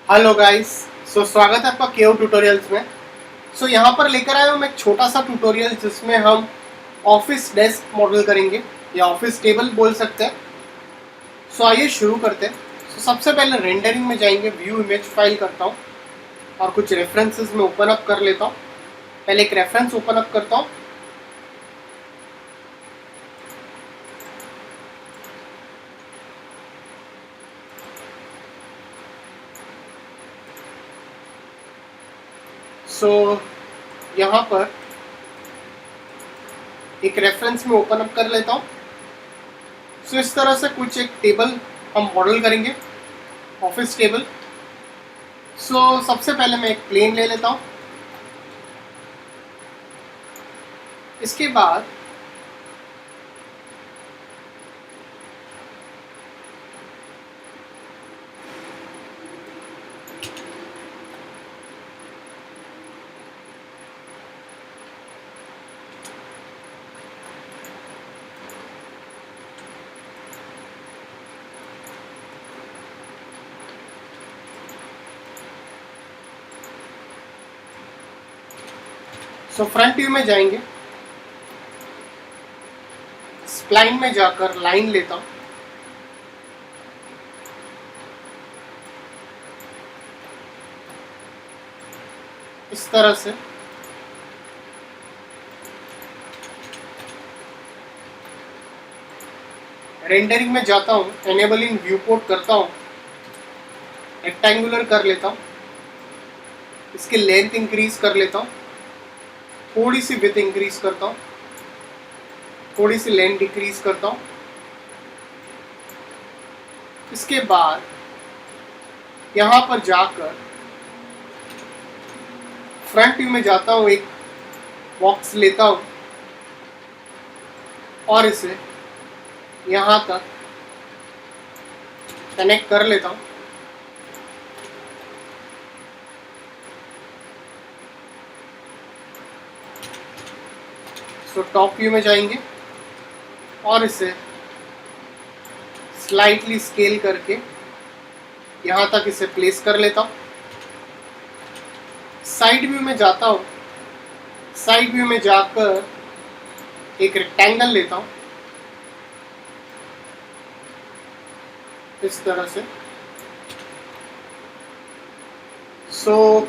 Hello guys. स्वागत है आपका केओ ट्यूटोरियल्स में। यहाँ पर लेकर आया हूँ मैं एक छोटा सा ट्यूटोरियल जिसमें हम ऑफिस डेस्क मॉडल करेंगे या ऑफिस टेबल बोल सकते हैं। आइए शुरू करते हैं। सबसे पहले रेंडरिंग में जाएंगे, व्यू इमेज फाइल करता हूँ और कुछ रेफरेंसेस में ओपन अप कर लेता हूँ। पहले एक रेफरेंस ओपन अप करता हूँ। यहाँ पर एक रेफरेंस में ओपन अप कर लेता हूँ। इस तरह से कुछ एक टेबल हम मॉडल करेंगे, ऑफिस टेबल। सबसे पहले मैं एक प्लेन ले लेता हूँ। इसके बाद फ्रंट व्यू में जाएंगे, स्प्लाइन में जाकर लाइन लेता हूँ। इस तरह से रेंडरिंग में जाता हूँ, एनेबलिंग व्यू पोर्ट करता हूँ, रेक्टेंगुलर कर लेता हूँ, इसकी लेंथ इंक्रीज कर लेता हूँ, थोड़ी सी विड्थ इंक्रीज करता हूँ, थोड़ी सी लेंथ डिक्रीज करता हूँ। इसके बाद यहाँ पर जाकर फ्रंट व्यू में जाता हूँ, एक बॉक्स लेता हूँ और इसे यहाँ तक कनेक्ट कर लेता हूँ। टॉप व्यू में जाएंगे और इसे स्लाइटली स्केल करके यहाँ तक इसे प्लेस कर लेता हूँ। साइड व्यू में जाता हूँ, साइड व्यू में जाकर एक रेक्टेंगल लेता हूँ इस तरह से।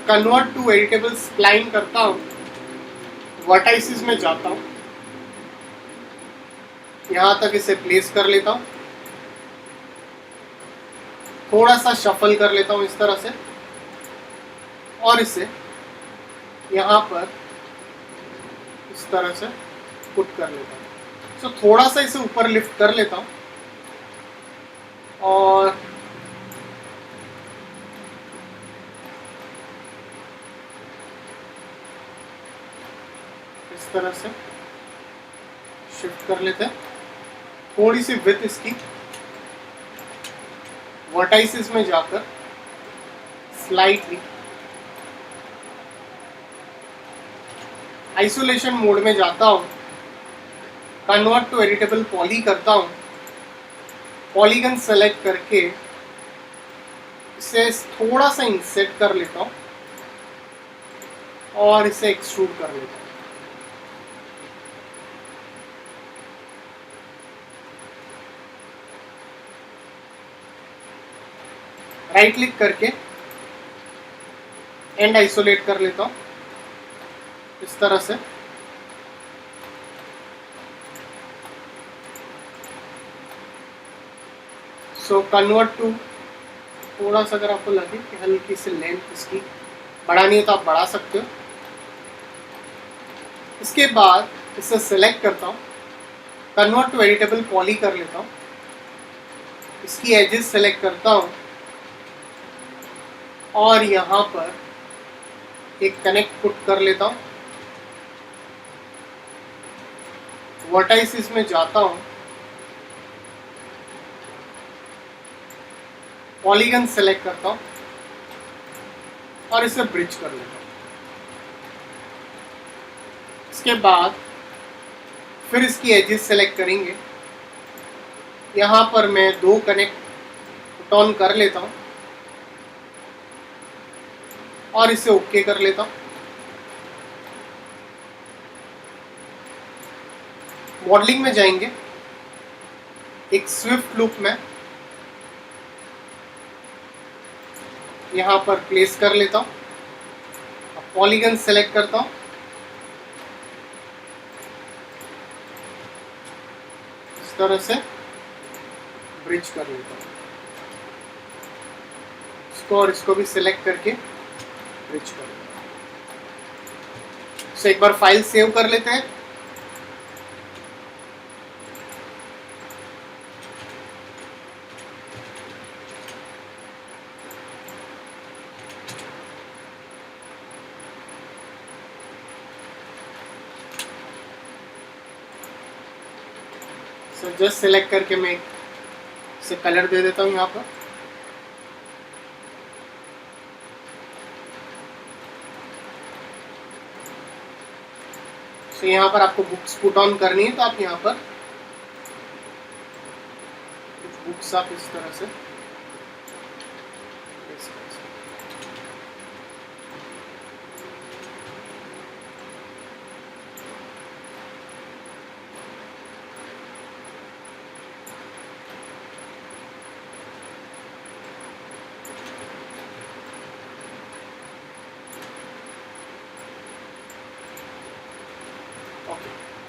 कन्वर्ट टू एडिटेबल स्प्लाइन करता हूँ, वर्टाइसिस में जाता हूँ, यहाँ तक इसे प्लेस कर लेता हूँ, थोड़ा सा शफल कर लेता हूँ इस तरह से और इसे यहाँ पर इस तरह से पुट कर लेता हूँ। थोड़ा सा इसे ऊपर लिफ्ट कर लेता हूँ और इस तरह से शिफ्ट कर लेते हैं। थोड़ी सी विड्थ इसकी, वर्टाइसिस में जाकर स्लाइटली आइसोलेशन मोड में जाता हूँ, कन्वर्ट टू एडिटेबल पॉली करता हूँ, पॉलीगन सेलेक्ट करके इसे थोड़ा सा इंसेट कर लेता हूँ और इसे एक्सट्रूड कर लेता हूँ। राइट क्लिक करके एंड आइसोलेट कर लेता हूँ इस तरह से। कन्वर्ट टू, थोड़ा सा अगर आपको लगे कि हल्की सी लेंथ इसकी बढ़ानी है तो आप बढ़ा सकते हो। इसके बाद इसे सेलेक्ट करता हूँ, कन्वर्ट टू एडिटेबल पॉली कर लेता हूँ, इसकी एजेस सेलेक्ट करता हूँ और यहाँ पर एक कनेक्ट पुट कर लेता हूँ। वर्टाइसिस में जाता हूँ, पॉलीगन सेलेक्ट करता हूँ और इसे ब्रिज कर लेता हूँ। इसके बाद फिर इसकी एजेस सेलेक्ट करेंगे, यहाँ पर मैं दो कनेक्ट पुट ऑन कर लेता हूँ और इसे ओके कर लेता हूँ। मॉडलिंग में जाएंगे, एक स्विफ्ट लूप में यहाँ पर प्लेस कर लेता हूँ। पॉलीगन सेलेक्ट करता हूँ, इस तरह से ब्रिज कर लेता हूँ। इसको और इसको भी सिलेक्ट करके ब्रिज कर लेता हूँ। तो एक बार फाइल सेव कर लेते हैं। सो जस्ट सिलेक्ट करके मैं इसे कलर दे देता हूँ यहाँ पर। तो यहाँ पर आपको बुक्स पुट ऑन करनी है, तो आप यहाँ पर कुछ बुक्स आप इस तरह से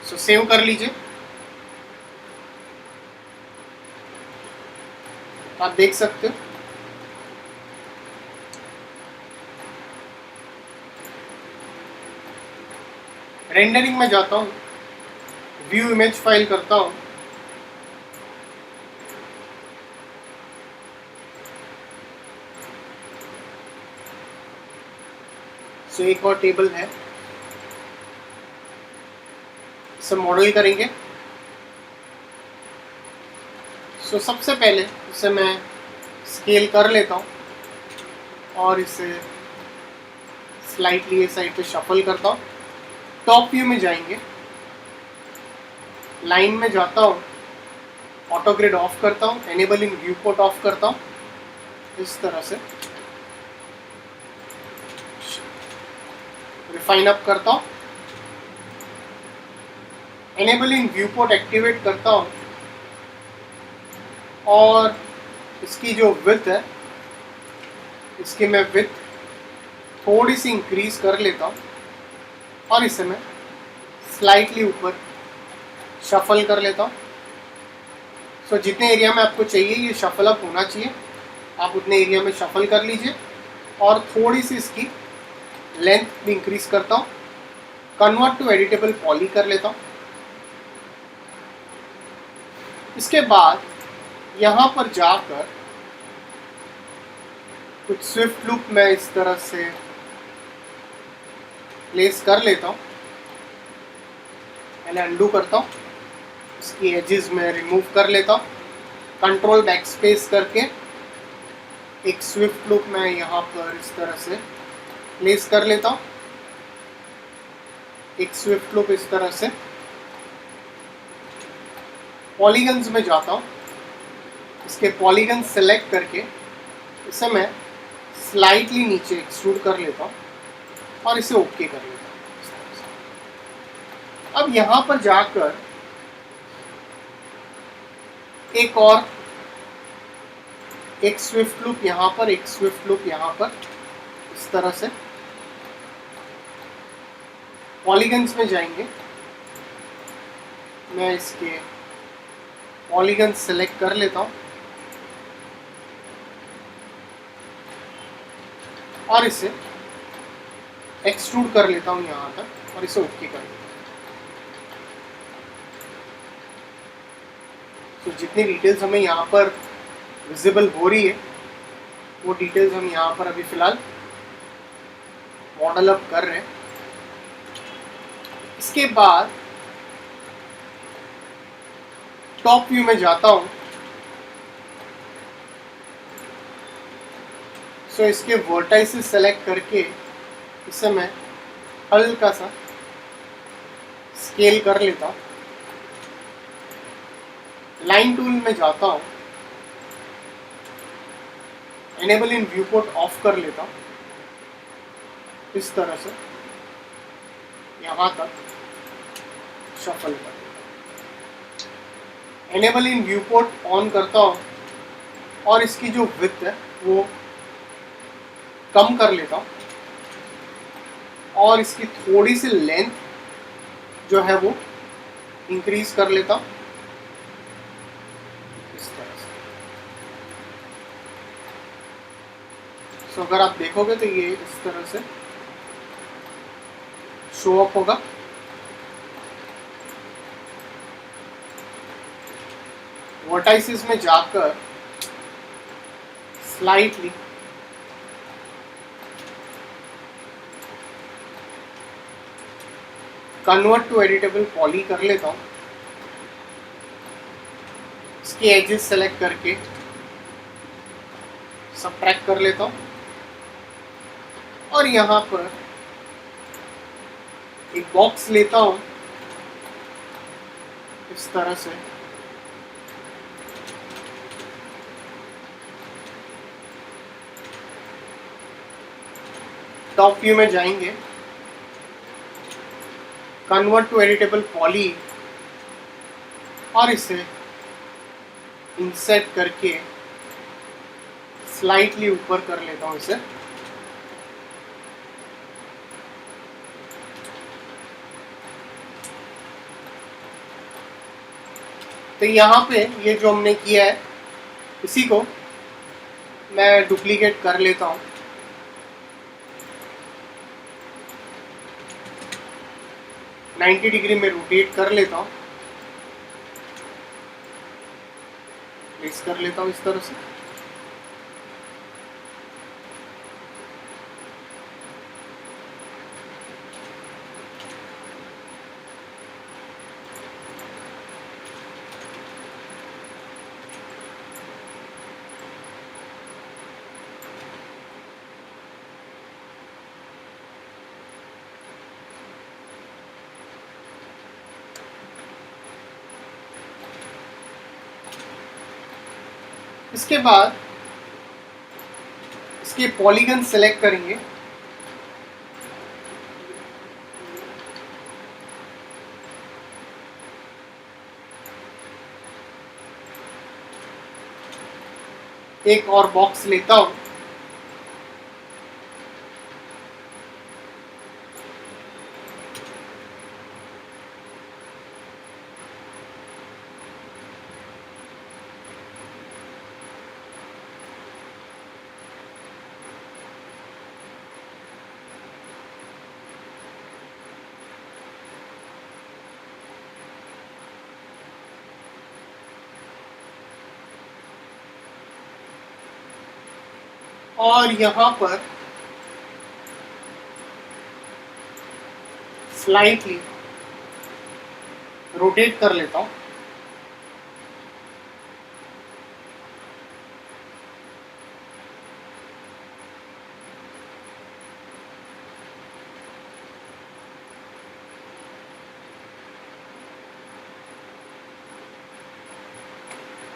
सो सेव कर लीजिए। आप देख सकते हो रेंडरिंग में जाता हूँ, व्यू इमेज फाइल करता हूँ, सो एक और टेबल है, इसे मॉडल करेंगे। सो सबसे पहले इसे मैं स्केल कर लेता हूँ और इसे स्लाइटली ये साइड पे शफल करता हूँ। टॉप व्यू में जाएंगे, लाइन में जाता हूँ, ऑटो ग्रिड ऑफ करता हूँ, एनेबलिंग व्यू पोर्ट ऑफ करता हूँ, इस तरह से रिफाइन अप करता हूँ, एनेबलिंग व्यू पोर्ट एक्टिवेट करता हूँ और इसकी जो विड्थ है इसकी मैं विड्थ थोड़ी सी इंक्रीज कर लेता हूँ और इसे मैं स्लाइटली ऊपर शफल कर लेता हूँ। सो जितने एरिया में आपको चाहिए ये शफल अप होना चाहिए, आप उतने एरिया में शफल कर लीजिए और थोड़ी सी इसकी लेंथ भी इंक्रीज करता हूँ। कन्वर्ट टू एडिटेबल पॉली कर लेता हूँ। इसके बाद यहाँ पर जाकर कुछ स्विफ्ट लूप में इस तरह से प्लेस कर लेता हूँ, मैंने अंडू करता हूँ, इसकी एजेस में रिमूव कर लेता हूँ, कंट्रोल बैक स्पेस करके एक स्विफ्ट लूप में यहाँ पर इस तरह से प्लेस कर लेता हूँ, एक स्विफ्ट लूप इस तरह से। पॉलीगन्स में जाता हूँ, इसके पॉलीगन सेलेक्ट करके इसे मैं स्लाइटली नीचे एक्सट्रूड कर लेता हूँ और इसे ओके कर लेता हूँ। अब यहाँ पर जाकर एक और एक स्विफ्ट लूप यहाँ पर, एक स्विफ्ट लूप यहाँ पर, इस तरह से पॉलीगन्स में जाएंगे, मैं इसके पॉलीगन सेलेक्ट कर लेता हूँ और इसे एक्सट्रूड कर लेता हूँ यहाँ तक और इसे ओके कर लेता हूँ। तो जितनी डिटेल्स हमें यहाँ पर विजिबल हो रही है वो डिटेल्स हम यहाँ पर अभी फ़िलहाल मॉडल अप कर रहे हैं। इसके बाद टॉप व्यू में जाता हूँ, सो इसके वर्टाइसेस सेलेक्ट करके इसे मैं हल्का सा स्केल कर लेता हूँ। लाइन टूल में जाता हूँ, enable in view port of कर लेता हूँ इस तरह से यहाँ तक शफल कर enable in view port on करता हूँ और इसकी जो विड्थ है वो कम कर लेता हूँ और इसकी थोड़ी सी लेंथ जो है वो इंक्रीज कर लेता हूँ इस तरह से। सो अगर आप देखोगे तो ये इस तरह से शो अप होगा। वर्टाइसिस में जाकर slightly convert to editable poly कर लेता हूँ। इसके एजेस सेलेक्ट करके सबट्रैक्ट कर लेता हूँ और यहाँ पर एक बॉक्स लेता हूँ इस तरह से। टॉप व्यू में जाएंगे, कन्वर्ट टू एडिटेबल पॉली और इसे इंसर्ट करके स्लाइटली ऊपर कर लेता हूँ इसे। तो यहाँ पे ये जो हमने किया है इसी को मैं डुप्लीकेट कर लेता हूँ। नाइन्टी डिग्री में रोटेट कर लेता हूँ, प्लेस कर लेता हूँ इस तरह से। इसके बाद इसके पॉलीगन सेलेक्ट करेंगे, एक और बॉक्स लेता हूं, और यहाँ पर स्लाइटली रोटेट कर लेता हूँ।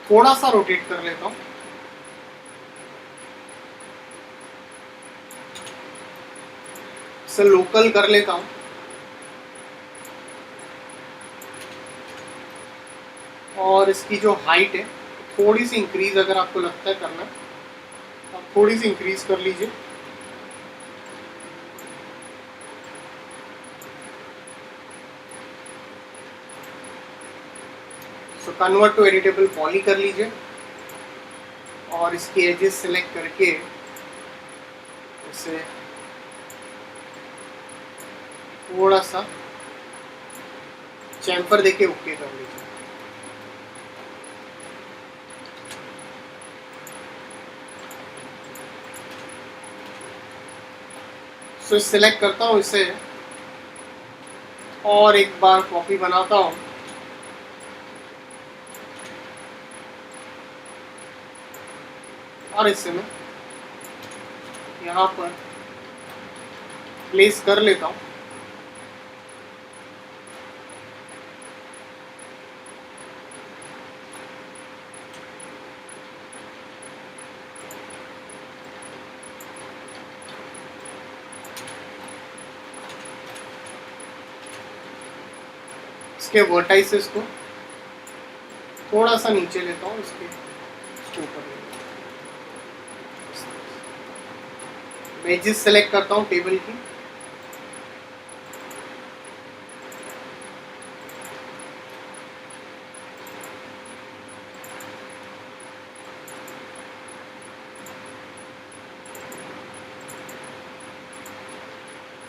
थोड़ा सा रोटेट कर लेता हूँ। इसे लोकल कर लेता हूँ और इसकी जो हाइट है थोड़ी सी इंक्रीज अगर आपको लगता है करना, आप थोड़ी सी इंक्रीज कर लीजिए। So convert to editable poly कर लीजिए और इसके एजेस सेलेक्ट करके इसे थोड़ा सा चैम्फर देके ओके कर लीजिए। सो सिलेक्ट करता हूँ इसे और एक बार कॉपी बनाता हूँ और इसे मैं यहाँ पर प्लेस कर लेता हूँ। इसके वर्टाइसेस को थोड़ा सा नीचे लेता हूँ, इसके ऊपर एजेस सेलेक्ट करता हूँ टेबल की,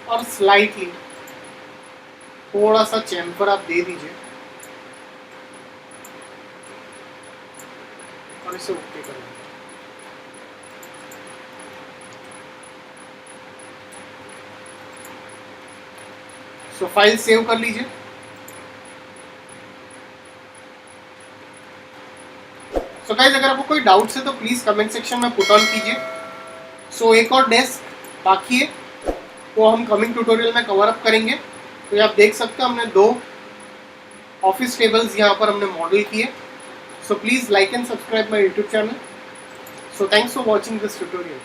और स्लाइटली थोड़ा सा चैम्फर आप दे दीजिए और इसे ओके कर लीजिए। सो फाइल सेव कर लीजिए। सो गाइस, अगर आपको कोई डाउट्स है तो प्लीज कमेंट सेक्शन में पुट ऑन कीजिए। सो एक और डेस्क बाकी है, वो हम कमिंग ट्यूटोरियल में कवर अप करेंगे। तो ये आप देख सकते हैं, हमने 2 ऑफिस टेबल्स यहाँ पर हमने मॉडल किए। So please like and subscribe my YouTube channel. So thanks for watching this tutorial.